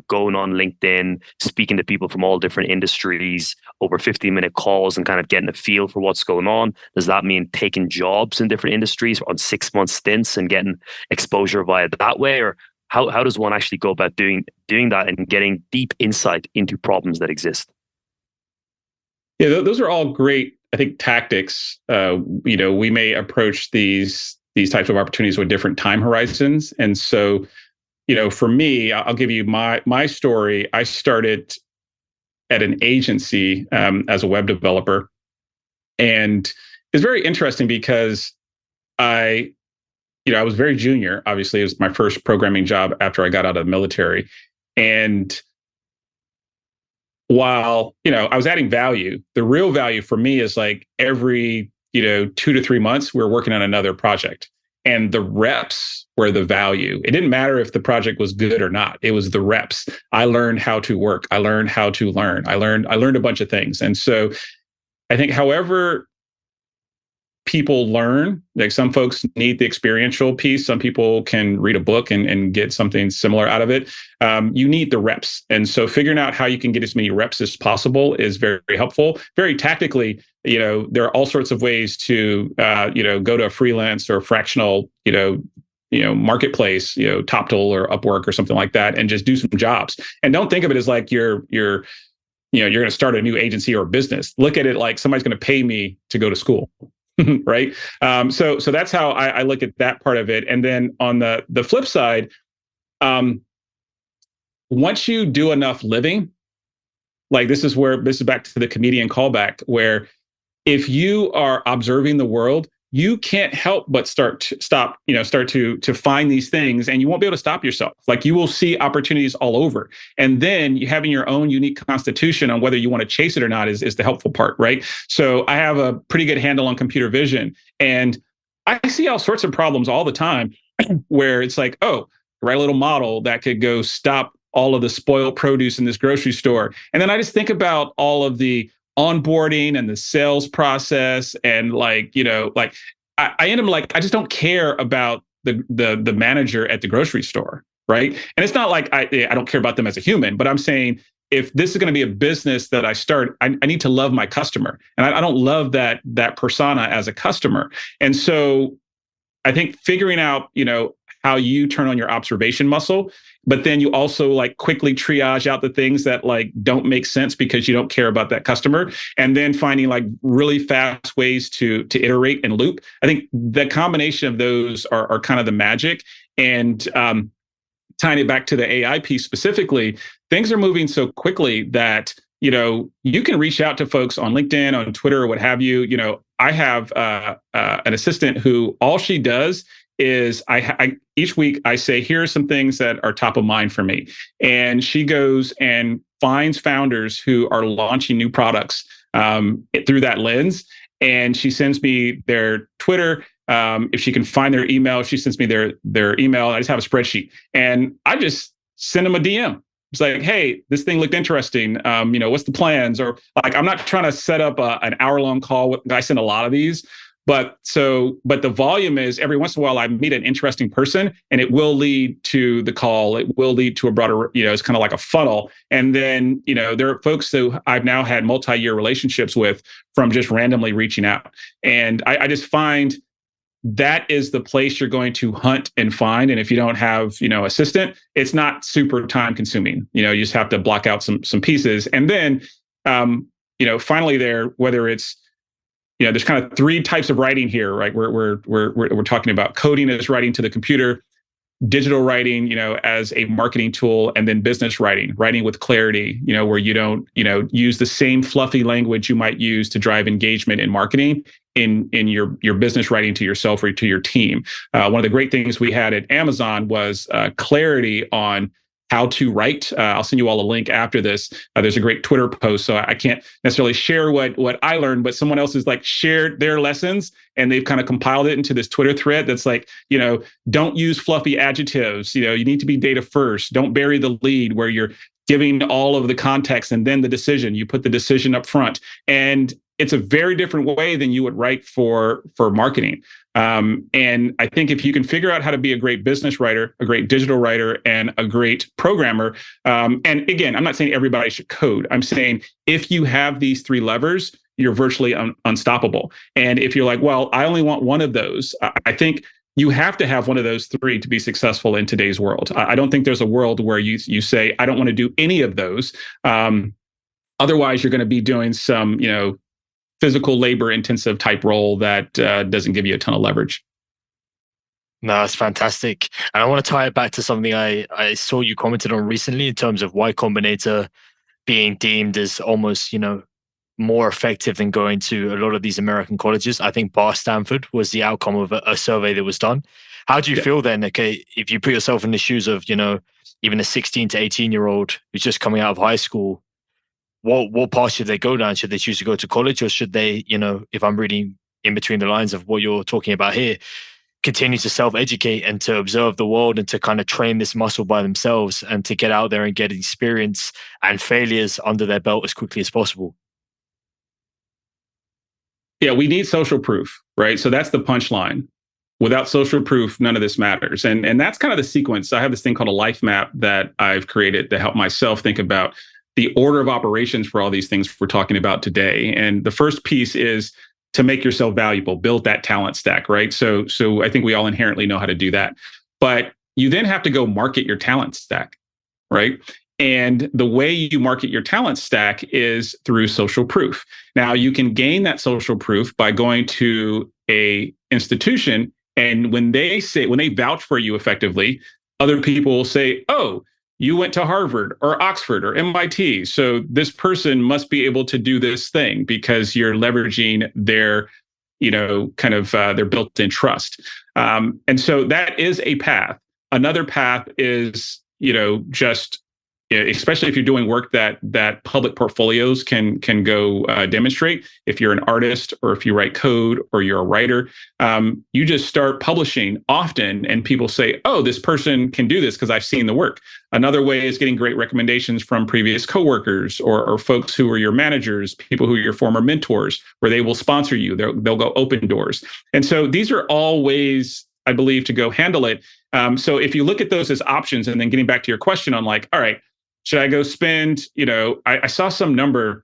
going on LinkedIn, speaking to people from all different industries over 15-minute calls and kind of getting a feel for what's going on? Does that mean taking jobs in different industries on 6-month stints and getting exposure via that way? Or how does one actually go about doing that and getting deep insight into problems that exist? Yeah, those are all great, I think, tactics. We may approach these types of opportunities with different time horizons. And so, for me, I'll give you my story. I started at an agency as a web developer. And it's very interesting because I was very junior. Obviously, it was my first programming job after I got out of the military. And while, I was adding value, the real value for me is like every, 2 to 3 months, we're working on another project. And the reps were the value. It didn't matter if the project was good or not. It was the reps. I learned how to work. I learned how to learn. I learned a bunch of things. And so I think however people learn, like some folks need the experiential piece. Some people can read a book and get something similar out of it. You need the reps. And so figuring out how you can get as many reps as possible is very, very helpful. Very tactically, there are all sorts of ways to, go to a freelance or fractional, marketplace, TopTool or Upwork or something like that, and just do some jobs. And don't think of it as like you're going to start a new agency or business. Look at it like somebody's going to pay me to go to school. Right. So that's how I look at that part of it. And then on the flip side, once you do enough living, like this is back to the comedian callback, where if you are observing the world, you can't help but start to find these things, and you won't be able to stop yourself. Like you will see opportunities all over. And then you having your own unique constitution on whether you want to chase it or not is the helpful part, right? So I have a pretty good handle on computer vision, and I see all sorts of problems all the time where it's like, oh, write a little model that could go stop all of the spoiled produce in this grocery store. And then I just think about all of the onboarding and the sales process, and I end up like, I just don't care about the manager at the grocery store, right? And it's not like I don't care about them as a human, but I'm saying if this is going to be a business that I start, I need to love my customer, and I don't love that persona as a customer. And so I think figuring out, how you turn on your observation muscle, but then you also like quickly triage out the things that like don't make sense because you don't care about that customer, and then finding like really fast ways to iterate and loop. I think the combination of those are kind of the magic. And tying it back to the AI piece specifically, things are moving so quickly that you can reach out to folks on LinkedIn, on Twitter, or what have you. I have an assistant who all she does is I each week I say, here are some things that are top of mind for me. And she goes and finds founders who are launching new products through that lens. and she sends me their Twitter. If she can find their email, she sends me their email. I just have a spreadsheet, and I just send them a DM. It's like, hey, this thing looked interesting. What's the plans? Or like, I'm not trying to set up an hour-long call. I send a lot of these, but the volume is every once in a while I meet an interesting person, and it will lead to the call. It will lead to a broader, it's kind of like a funnel. And then, there are folks who I've now had multi-year relationships with from just randomly reaching out. And I just find that is the place you're going to hunt and find. And if you don't have, assistant, it's not super time consuming. You just have to block out some pieces. And then, finally there, whether it's, there's kind of three types of writing here, right? We're talking about coding as writing to the computer, digital writing, as a marketing tool, and then business writing with clarity, where you don't, use the same fluffy language you might use to drive engagement in marketing in your business writing to yourself or to your team. One of the great things we had at Amazon was clarity on how to write. I'll send you all a link after this. There's a great Twitter post, so I can't necessarily share what I learned, but someone else has like shared their lessons, and they've kind of compiled it into this Twitter thread that's like, don't use fluffy adjectives. You need to be data first. Don't bury the lead where you're giving all of the context and then the decision. You put the decision up front, and it's a very different way than you would write for marketing. And I think if you can figure out how to be a great business writer, a great digital writer, and a great programmer, and again, I'm not saying everybody should code. I'm saying if you have these three levers, you're virtually unstoppable. And if you're like, well, I only want one of those, I think you have to have one of those three to be successful in today's world. I don't think there's a world where you say, I don't want to do any of those. Otherwise, you're going to be doing some, physical labor intensive type role that doesn't give you a ton of leverage. No, that's fantastic. And I want to tie it back to something I saw you commented on recently in terms of Y Combinator being deemed as almost, more effective than going to a lot of these American colleges. I think Bar Stanford was the outcome of a survey that was done. How do you feel then, okay, if you put yourself in the shoes of, even a 16 to 18-year-old who's just coming out of high school, what path should they go down? Should they choose to go to college, or should they, if I'm reading in between the lines of what you're talking about here, continue to self-educate and to observe the world and to kind of train this muscle by themselves and to get out there and get experience and failures under their belt as quickly as possible? Yeah, we need social proof, right? So that's the punchline. Without social proof, none of this matters. And that's kind of the sequence. I have this thing called a life map that I've created to help myself think about the order of operations for all these things we're talking about today. And the first piece is to make yourself valuable, build that talent stack, right? So I think we all inherently know how to do that. But you then have to go market your talent stack, right? And the way you market your talent stack is through social proof. Now, you can gain that social proof by going to a institution, and when they vouch for you effectively, other people will say, oh, you went to Harvard or Oxford or MIT, so this person must be able to do this thing because you're leveraging their, their built-in trust. And so that is a path. Another path is, just, especially if you're doing work that public portfolios can go demonstrate. If you're an artist or if you write code or you're a writer, you just start publishing often, and people say, "Oh, this person can do this because I've seen the work." Another way is getting great recommendations from previous coworkers or folks who are your managers, people who are your former mentors, where they will sponsor you. They'll go open doors, and so these are all ways, I believe, to go handle it. So if you look at those as options, and then getting back to your question on like, all right, should I go spend, I saw some number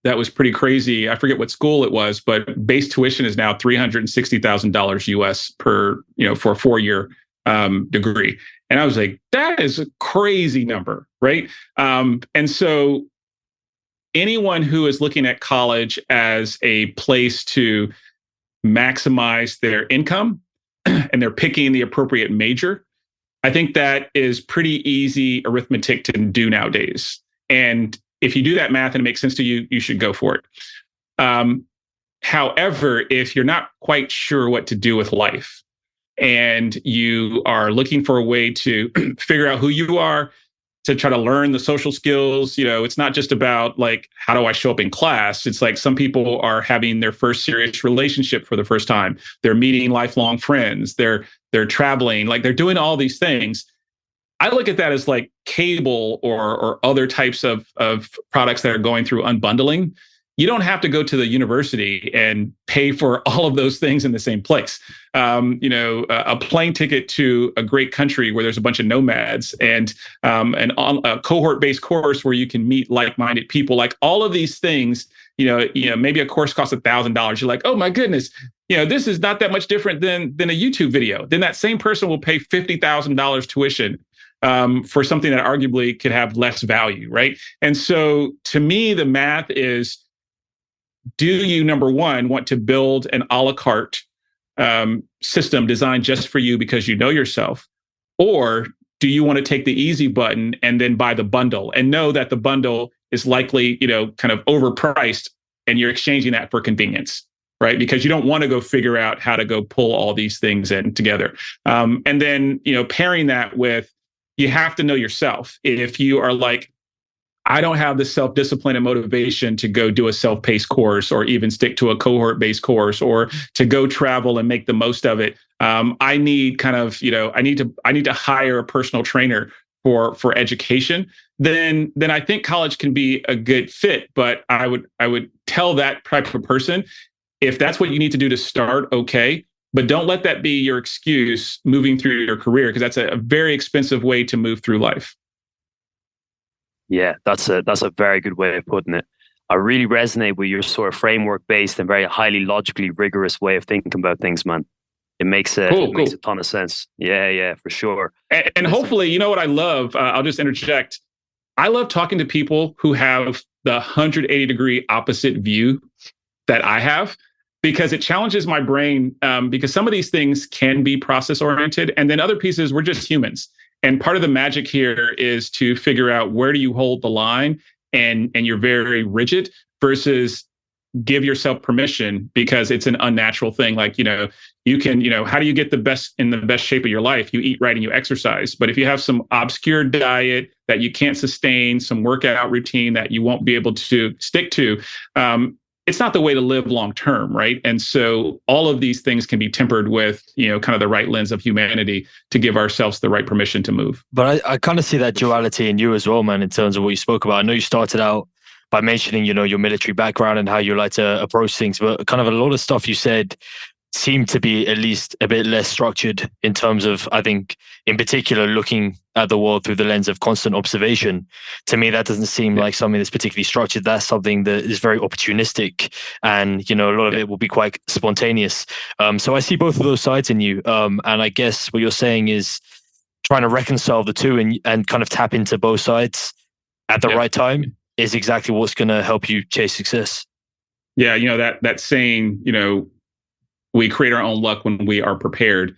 that was pretty crazy. I forget what school it was, but base tuition is now $360,000 US per, for a 4-year degree. And I was like, that is a crazy number, right? And so anyone who is looking at college as a place to maximize their income and they're picking the appropriate major, I think that is pretty easy arithmetic to do nowadays. And if you do that math and it makes sense to you, you should go for it. However, if you're not quite sure what to do with life and you are looking for a way to figure out who you are, to try to learn the social skills. It's not just about like, how do I show up in class? It's like some people are having their first serious relationship for the first time. They're meeting lifelong friends. They're traveling, like they're doing all these things. I look at that as like cable or other types of products that are going through unbundling. You don't have to go to the university and pay for all of those things in the same place. A plane ticket to a great country where there's a bunch of nomads, and a cohort-based course where you can meet like-minded people. Like all of these things, maybe a course costs $1,000. You're like, oh my goodness, this is not that much different than a YouTube video. Then that same person will pay $50,000 tuition for something that arguably could have less value, right? And so to me, the math is, do you, number one, want to build an a la carte system designed just for you because you know yourself? Or do you want to take the easy button and then buy the bundle and know that the bundle is likely, kind of overpriced, and you're exchanging that for convenience, right? Because you don't want to go figure out how to go pull all these things in together. And then, pairing that with, you have to know yourself. If you are like, I don't have the self-discipline and motivation to go do a self-paced course, or even stick to a cohort-based course, or to go travel and make the most of it. I need kind of, I need to hire a personal trainer for education. Then I think college can be a good fit. But I would tell that type of person, if that's what you need to do to start, okay. But don't let that be your excuse moving through your career, because that's a very expensive way to move through life. Yeah, that's a very good way of putting it. I really resonate with your sort of framework-based and very highly logically rigorous way of thinking about things, man. It makes a ton of sense. Yeah, for sure. And hopefully, you know what I love? I'll just interject. I love talking to people who have the 180-degree opposite view that I have, because it challenges my brain. Because some of these things can be process-oriented, and then other pieces, we're just humans. And part of the magic here is to figure out, where do you hold the line, and you're very rigid, versus give yourself permission, because it's an unnatural thing. Like, you can, how do you get the best shape of your life? You eat right and you exercise. But if you have some obscure diet that you can't sustain, some workout routine that you won't be able to stick to, it's not the way to live long term, right? And so all of these things can be tempered with, kind of the right lens of humanity to give ourselves the right permission to move. But I kind of see that duality in you as well, man, in terms of what you spoke about. I know you started out by mentioning, your military background and how you like to approach things, but kind of a lot of stuff you said seemed to be at least a bit less structured, in terms of, I think, in particular, looking at the world through the lens of constant observation. To me, that doesn't seem like something that's particularly structured. That's something that is very opportunistic, and, a lot of it will be quite spontaneous. So I see both of those sides in you. And I guess what you're saying is trying to reconcile the two and kind of tap into both sides at the right time is exactly what's going to help you chase success. Yeah, that saying, we create our own luck when we are prepared.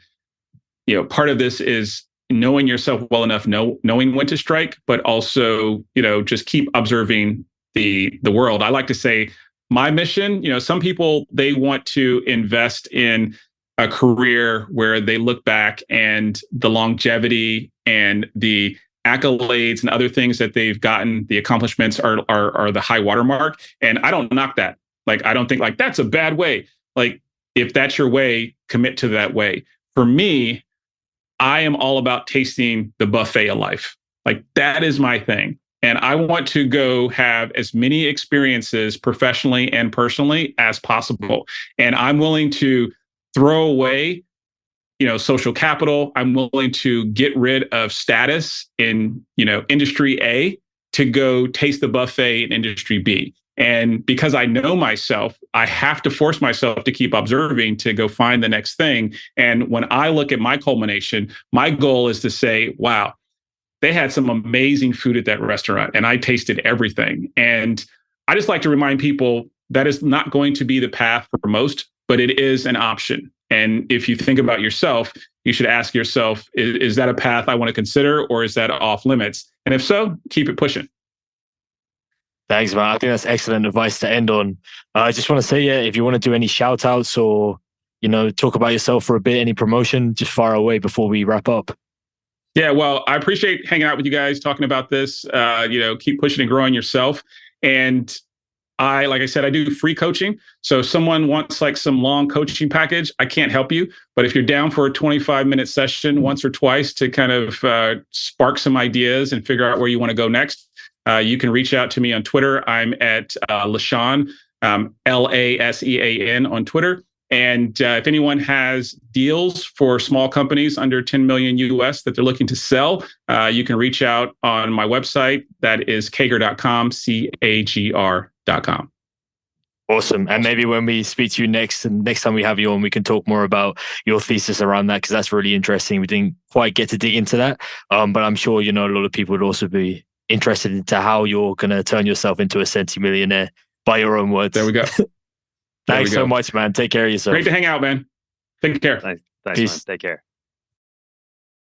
Part of this is knowing yourself well enough, knowing when to strike, but also, just keep observing the world. I like to say my mission, some people, they want to invest in a career where they look back and the longevity and the accolades and other things that they've gotten, the accomplishments are the high watermark. And I don't knock that. Like, I don't think like that's a bad way. Like, if that's your way, commit to that way. For me, I am all about tasting the buffet of life. Like, that is my thing. And I want to go have as many experiences professionally and personally as possible. And I'm willing to throw away, social capital. I'm willing to get rid of status in, industry A to go taste the buffet in industry B. And because I know myself, I have to force myself to keep observing to go find the next thing. And when I look at my culmination, my goal is to say, wow, they had some amazing food at that restaurant and I tasted everything. And I just like to remind people that is not going to be the path for most, but it is an option. And if you think about yourself, you should ask yourself, is that a path I want to consider, or is that off limits? And if so, keep it pushing. Thanks, man. I think that's excellent advice to end on. I just want to say, if you want to do any shout outs or, talk about yourself for a bit, any promotion, just fire away before we wrap up. Yeah, well, I appreciate hanging out with you guys, talking about this. Keep pushing and growing yourself. And like I said, I do free coaching. So if someone wants like some long coaching package, I can't help you. But if you're down for a 25-minute session once or twice to kind of spark some ideas and figure out where you want to go next, you can reach out to me on Twitter. I'm at LaSean, LASEAN on Twitter. And if anyone has deals for small companies under 10 million US that they're looking to sell, you can reach out on my website. That is Cagr.com, CAGR.com. Awesome. And maybe when we speak to you next, and next time we have you on, we can talk more about your thesis around that, because that's really interesting. We didn't quite get to dig into that. But I'm sure, a lot of people would also be interested into how you're going to turn yourself into a centimillionaire by your own words. There we go. Thanks so much, man. Take care of yourself. Great to hang out, man. Take care. Thanks, Peace. man. Take care.